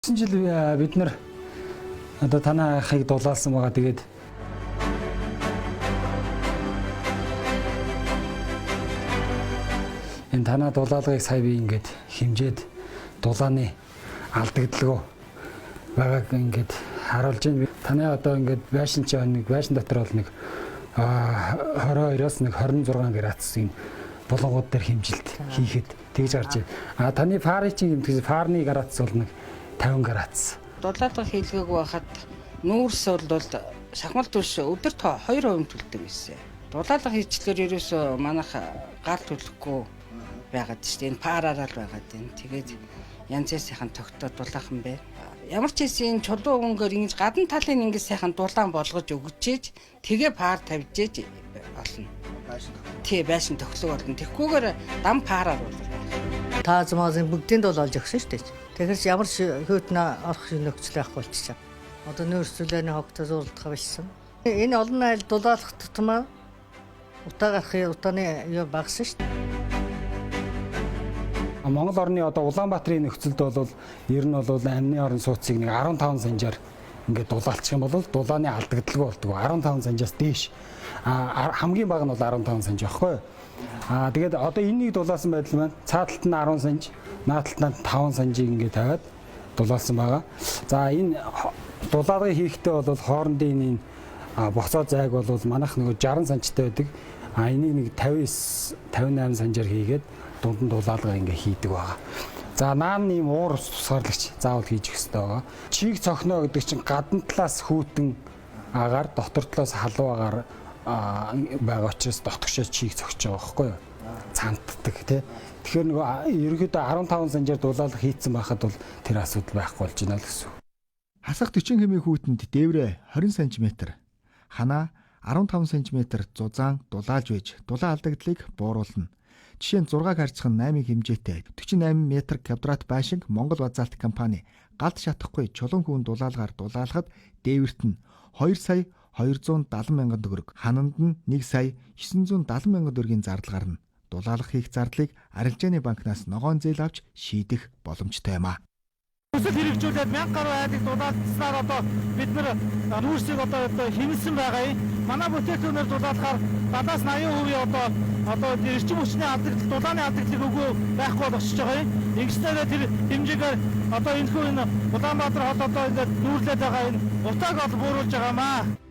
Жил бид нар одоо танай ахыг дулаалсан байгаа. Тэгээд энэ танай дулаалгыг сая би ингээд хэмжээд дулааны алдагдaltaгүй байгааг ингээд харуулж байна. Танай одоо ингээд байшин чи нэг байшин дотор бол нэг 22-оос нэг 26 градусын булангууд дээр хэмжилт хийхэд тэгж гарч байна. Таны фарын чинь юм фарны градус бол нэг 50 градус. Дулаалга хийлгээгүй байхад нүүрс бол шахмал түлш өдөрт 2% төлдөг гэсэн. Дулаалга хийчлээр ерөөсөө манайх гал төлөхгүй байгаад шүү дээ. Энэ параараа л байгаад байна. Тэгээд янз бүр сайхан тогтоод дулаахан байна. Ямар ч хэсэг чулуу өнгөөр ингэж гадна талын ингэ сайхан дулаан болгож өгчээж тэгээ паар тавьжээж болно. Тий байшин төгслөг болно. Тэгхгүйгээр дам паараар болно. Таазмаазын бүгдийн дулаалж өгсөн шүү дээ. Тэгэхээр ямар хөөтнө орох нөхцөл байхгүй болчихсон. Одоо нөөцлөлийн хогтоо зурлах байсан. Энэ олон айл дулаалах тутмаа утаа гарахын утааны юу багсан шүү дээ. Монгол орны одоо Улаанбаатарын нөхцөлд бол ер нь бол амны орон сууцыг нэг 15 санжаар ингээд дулаалчих юм бол дулааны алдагдaltaгүй болдог. 15 санжаас дээш. Хамгийн бага нь бол 15 санж байхгүй. Тэгээд одоо энэнийг дулаалсан байдал маань цааталт нь 10 санж, нааталт нь 5 санжийг ингээд тавиад дулаалсан байгаа. За энэ дулаалгыг хийхдээ бол хоорондын энэ боцоо зайг бол манайх нэг 60 санжтай байдаг. Энийг нэг 59, 58 санжаар хийгээд дунд нь дулаалга ингээ хийдэг байгаа. За наан ийм уур тусгаарлагч заавал хийж өгөх хэрэгтэй байгаа. Чийг цохно гэдэг чинь гадна талаас хүйтэн агаар, дотор талаас халуун агаар байгаа учраас дотгошоо чийг цогч байгаа байхгүй юу? Цантдаг тий. Тэгэхээр нөгөө ерөнхийдөө 15 санжаар дулаалга хийцэн байхад бол тэр асуудал байхгүй болж байна л гэсэн. Хасах 40 км хүүтэнд дээврээ 20 см, ханаа 15 см зузаан дулаалж байж дулаан алдагдлыг бууруулна. Жишээ нь 6 харьцах нь 8 хэмжээтэй 48 м квадрат байшинг Монгол Базаалт компани галд шатахгүй чулуун хүүн дулаалгаар дулаалахад дээвэрт нь 2 сая 270 мянган төгрөг, хананд нь 1 сая 970 мянган төгрөгийн зардал гарна. Дулаалах хийх зардлыг Арилжааны банкнаас ногоон зээл авч шийдэх боломжтой юм а. Өсөл хэрэгжүүлээд 1000 гаруй айлыг дулаалцсанаар одоо бид нар нүүрсийг одоо хэмнэсэн байгаа юм. Манай бүтээгдэхүүнээр дулаалахаар 70-80% одоо эрчим хүчний алдагдал, дулааны алдагдлыг өгөө байхгүй болчихж байгаа юм. Ингэснээр тэр хэмжээгээр одоо энэ Улаанбаатар хот одоо ингээд нүүрлээд байгаа энэ утааг бол бууруулж байгаа юм аа.